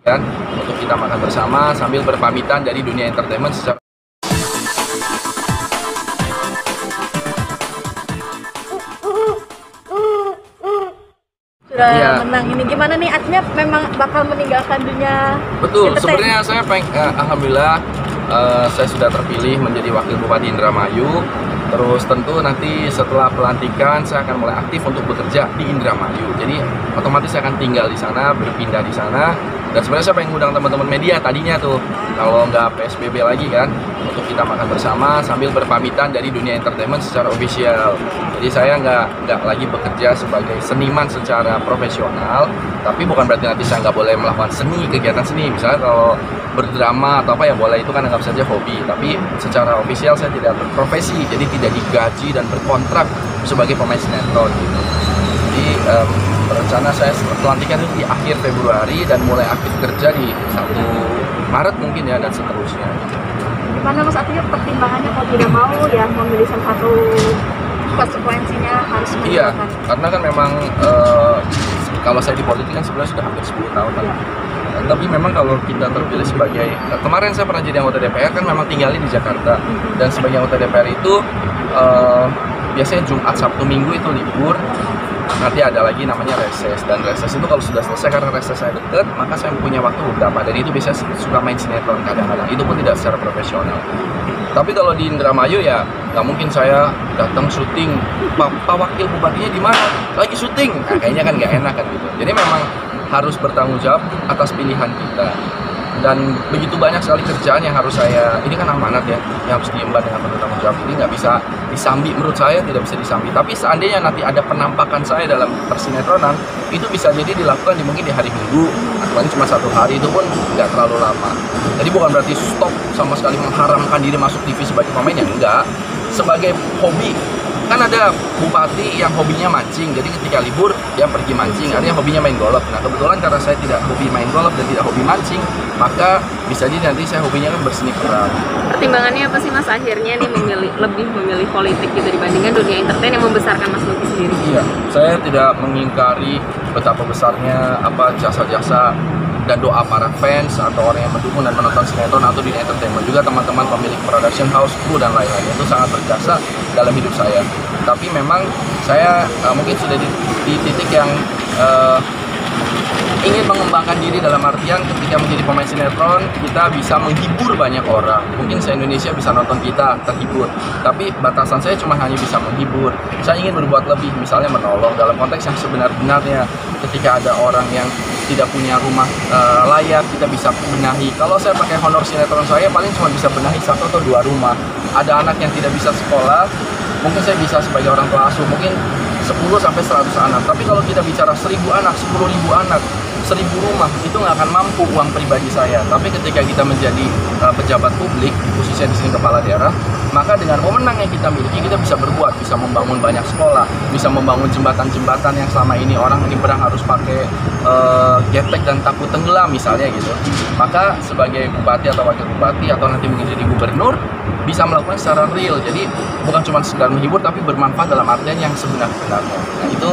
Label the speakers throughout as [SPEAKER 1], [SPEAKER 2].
[SPEAKER 1] dan untuk kita makan bersama sambil berpamitan dari dunia entertainment secara
[SPEAKER 2] sudah menang ini. Gimana nih, artinya memang bakal meninggalkan dunia
[SPEAKER 1] betul.
[SPEAKER 2] entertain?
[SPEAKER 1] Sebenarnya saya alhamdulillah saya sudah terpilih menjadi Wakil Bupati Indramayu. Terus tentu nanti setelah pelantikan saya akan mulai aktif untuk bekerja di Indramayu. Jadi otomatis saya akan tinggal di sana, berpindah di sana. Dan sebenarnya saya pengen ngundang teman-teman media tadinya tuh, kalau nggak PSBB lagi kan, untuk kita makan bersama sambil berpamitan dari dunia entertainment secara official. Jadi saya nggak lagi bekerja sebagai seniman secara profesional, tapi bukan berarti nanti saya nggak boleh melakukan seni, kegiatan seni. Misalnya kalau berdrama atau apa ya boleh, itu kan anggap saja hobi. Tapi secara official saya tidak berprofesi, jadi tidak digaji dan berkontrak sebagai pemain sinetron gitu. Jadi rencana saya pelantikan itu di akhir Februari dan mulai aktif kerja di 1 Maret mungkin ya, dan seterusnya.
[SPEAKER 2] Gimana Mas, artinya pertimbangannya kalau tidak mau ya memilih salah satu, konsekuensinya harus meninggalkan?
[SPEAKER 1] Iya, karena kan memang kalau saya di politik kan sebenarnya sudah hampir 10 tahun lah. Tapi memang kalau kita terpilih sebagai, kemarin saya pernah jadi anggota DPR kan memang tinggalnya di Jakarta. Dan sebagai anggota DPR itu biasanya Jumat, Sabtu, Minggu itu libur. Nanti ada lagi namanya reses, dan reses itu kalau sudah selesai, karena reses saya deket, maka saya punya waktu beberapa, dan itu biasanya suka main sinetron kadang-kadang, itu pun tidak secara profesional. Tapi kalau di Indramayu ya nggak mungkin saya datang syuting, Pak Wakil Bupatinya di mana? Lagi syuting, nah, kayaknya kan nggak enak kan gitu. Jadi memang harus bertanggung jawab atas pilihan kita. Dan begitu banyak sekali kerjaan yang harus saya, ini kan amanat ya, yang harus diemban dengan penuh tanggung jawab. Ini nggak bisa disambi, menurut saya tidak bisa disambi. Tapi seandainya nanti ada penampakan saya dalam persinetronan, itu bisa jadi dilakukan mungkin di hari Minggu, atau cuma 1 hari, itu pun nggak terlalu lama. Jadi bukan berarti stop sama sekali mengharamkan diri masuk TV sebagai pemain, ya enggak. Sebagai hobi, kan ada bupati yang hobinya mancing, jadi ketika libur dia pergi mancing, artinya hobinya main golf. Nah kebetulan karena saya tidak hobi main golf dan tidak hobi mancing, maka bisa jadi nanti saya hobinya kan berseni peran.
[SPEAKER 3] Pertimbangannya apa sih Mas akhirnya nih lebih memilih politik gitu dibandingkan dunia entertain yang membesarkan Mas Luki sendiri?
[SPEAKER 1] Iya, saya tidak mengingkari betapa besarnya jasa-jasa dan doa para fans atau orang yang mendukung dan menonton sinetron atau di entertainment, juga teman-teman pemilik production house, kru dan lain-lain, itu sangat berjasa dalam hidup saya. Tapi memang saya mungkin sudah di titik yang ingin mengembangkan diri, dalam artian ketika menjadi pemain sinetron kita bisa menghibur banyak orang, mungkin se-Indonesia bisa nonton kita terhibur, tapi batasan saya cuma hanya bisa menghibur. Saya ingin berbuat lebih, misalnya menolong dalam konteks yang sebenar-benarnya. Ketika ada orang yang tidak punya rumah layak, kita bisa benahi. Kalau saya pakai honor sinetron saya paling cuma bisa benahi 1 atau 2 rumah. Ada anak yang tidak bisa sekolah, mungkin saya bisa sebagai orang tua asuh, mungkin 10 sampai 100 anak. Tapi kalau kita bicara 1000 anak, 10.000 anak, 1000 rumah, itu nggak akan mampu uang pribadi saya. Tapi ketika kita menjadi pejabat publik, khususnya di sini kepala daerah, maka dengan wewenang yang kita miliki, kita bisa berbuat, bisa membangun banyak sekolah, bisa membangun jembatan-jembatan yang selama ini orang nyebrang harus pakai getek dan takut tenggelam misalnya gitu. Maka sebagai bupati atau wakil bupati atau nanti mungkin jadi gubernur, bisa melakukan secara real. Jadi bukan cuma sekedar menghibur, tapi bermanfaat dalam artian yang sebenar-benarnya. Nah itu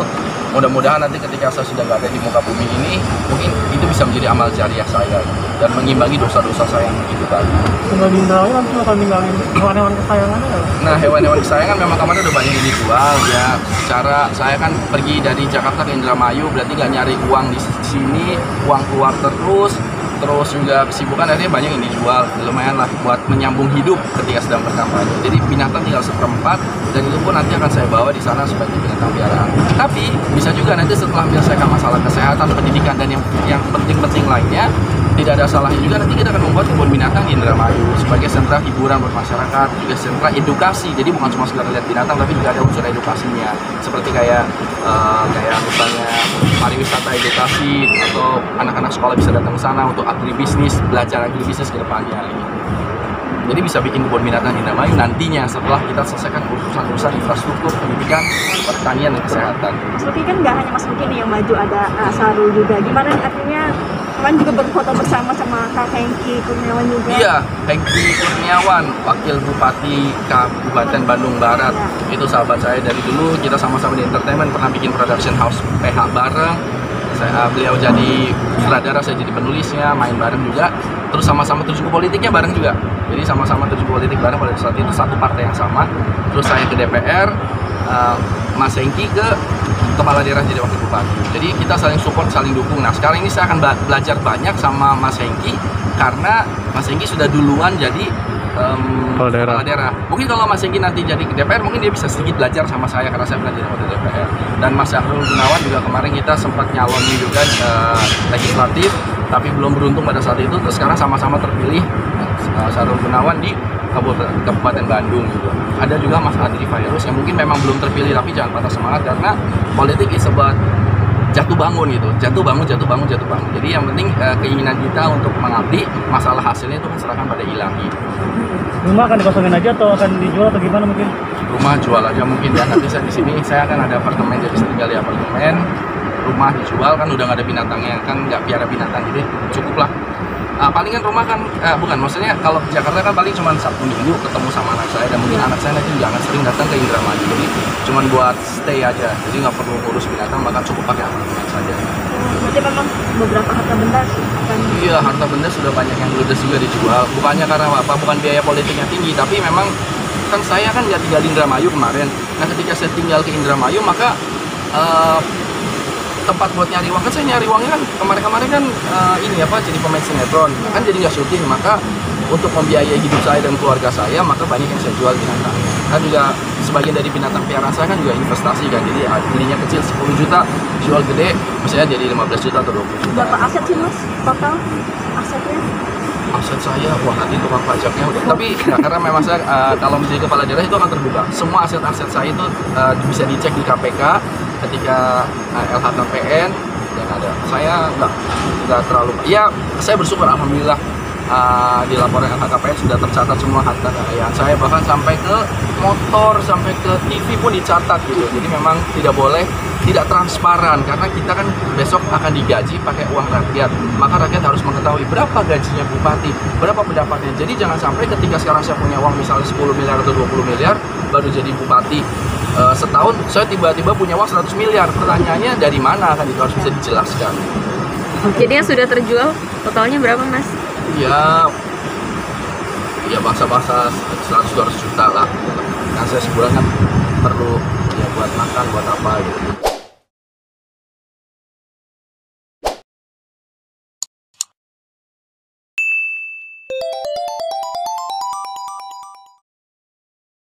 [SPEAKER 1] mudah-mudahan nanti ketika saya sudah nggak ada di muka bumi ini, mungkin itu bisa menjadi amal jariah saya dan mengimbangi dosa-dosa saya yang begitu tadi.
[SPEAKER 4] Tinggal di Indramayu nanti bakal ninggalin hewan-hewan kesayangannya ya?
[SPEAKER 1] Nah hewan-hewan kesayangan memang kemarin udah banyak yang dijual ya. Secara saya kan pergi dari Jakarta ke Indramayu, berarti nggak nyari uang di sini, uang keluar terus juga kesibukan, akhirnya banyak yang dijual, lumayan lah buat menyambung hidup ketika sedang berkampanye. Jadi binatang tinggal 1/4, dan itu pun nanti akan saya bawa di sana sebagai binatang piaraan. Tapi bisa juga nanti setelah menyelesaikan masalah kesehatan, pendidikan, dan yang penting-penting lainnya, tidak ada salahnya juga nanti kita akan membuat kebun binatang di Indramayu sebagai sentra hiburan buat masyarakat, juga sentra edukasi. Jadi bukan cuma sekedar lihat binatang, tapi juga ada unsur edukasinya, seperti kayak misalnya pariwisata edukasi, atau anak-anak sekolah bisa datang ke sana untuk agribisnis, belajar agribisnis ke depannya. Jadi bisa bikin kebun binatang di Indramayu nantinya setelah kita selesaikan urusan-urusan infrastruktur, pendidikan, pertanian, dan kesehatan.
[SPEAKER 2] Mas Luki kan nggak hanya Mas Luki nih yang maju, ada Sarul juga. Gimana nih artinya kalian juga berfoto bersama sama Kak Hengki Kurniawan juga?
[SPEAKER 1] Iya, Hengki Kurniawan, Wakil Bupati Kabupaten Bandung Barat. Itu sahabat saya dari dulu, kita sama-sama di entertainment, pernah bikin production house PH bareng. beliau jadi sutradara, saya jadi penulisnya, main bareng juga, terus sama-sama terjun ke politiknya bareng juga. Jadi sama-sama terjun ke politik bareng pada saat itu, satu partai yang sama. Terus saya ke DPR, Mas Hengki ke kepala daerah jadi wakil bupati. Jadi kita saling support, saling dukung. Nah sekarang ini saya akan belajar banyak sama Mas Hengki karena Mas Hengki sudah duluan jadi kepala daerah. Mungkin kalau Mas Hengki nanti jadi ke DPR, mungkin dia bisa sedikit belajar sama saya karena saya pernah jadi wakil DPR. Dan Mas Syahrul Gunawan juga kemarin kita sempat nyalonin juga legislatif, tapi belum beruntung pada saat itu. Terus sekarang sama-sama terpilih Syahrul Gunawan di Kabupaten Bandung gitu. Ada juga Mas Adri Fairuz yang mungkin memang belum terpilih, tapi jangan patah semangat karena politik is about jatuh bangun gitu, jatuh bangun. Jadi yang penting keinginan kita untuk mengabdi, masalah hasilnya itu kan serahkan pada Ilahi.
[SPEAKER 4] Rumah akan dikosongin aja atau akan dijual atau gimana mungkin?
[SPEAKER 1] Rumah jual aja mungkin ya, nanti saya di sini saya akan ada apartemen, jadi saya tinggal di apartemen. Rumah dijual kan udah nggak ada binatangnya, kan nggak piara binatang, jadi cukup lah. Palingan rumah kan, bukan, maksudnya kalau ke Jakarta kan paling cuma Sabtu Minggu ketemu sama anak saya, dan mungkin anak saya nanti juga akan sering datang ke Indramayu, jadi cuma buat stay aja, jadi nggak perlu ngurus binatang, maka cukup pakai apartemen saja.
[SPEAKER 2] Berarti memang beberapa harta benda sih akan.
[SPEAKER 1] Iya, harta benda sudah banyak yang ludes juga dijual, bukannya karena apa, bukan biaya politiknya tinggi, tapi memang kan saya kan nggak tinggal di Indramayu kemarin. Nah ketika saya tinggal ke Indramayu, maka tempat buat nyari uang, kan saya nyari uangnya kan kemarin kan ini apa, jadi pemain sinetron kan, jadi nggak syuting, maka untuk membiayai hidup saya dan keluarga saya, maka banyak yang saya jual binatangnya. Kan juga sebagian dari binatang piaraan saya kan juga investasi kan, jadi belinya kecil 10 juta, jual gede misalnya jadi 15 juta atau 20 juta.
[SPEAKER 2] Berapa aset sih Mas total asetnya?
[SPEAKER 1] Aset saya, wah nanti tukang pajaknya udah. Tapi ya, karena memang saya kalau menjadi kepala daerah itu akan terbuka. Semua aset-aset saya itu bisa dicek di KPK ketika LHKPN, dan ada. Saya nggak terlalu. Ya saya bersyukur alhamdulillah di laporan LHKPN sudah tercatat semua harta kekayaan saya, bahkan sampai ke motor, sampai ke TV pun dicatat gitu. Jadi memang tidak transparan karena kita kan besok akan digaji pakai uang rakyat, maka rakyat harus mengetahui berapa gajinya bupati, berapa pendapatnya. Jadi jangan sampai ketika sekarang saya punya uang misalnya 10 miliar atau 20 miliar baru jadi bupati, setahun saya tiba-tiba punya uang 100 miliar. Pertanyaannya dari mana, kan itu harus bisa dijelaskan.
[SPEAKER 3] Jadi yang sudah terjual totalnya berapa Mas?
[SPEAKER 1] Ya bahasa 100-200 juta lah. Kan saya sebulan kan perlu ya buat makan, buat apa gitu.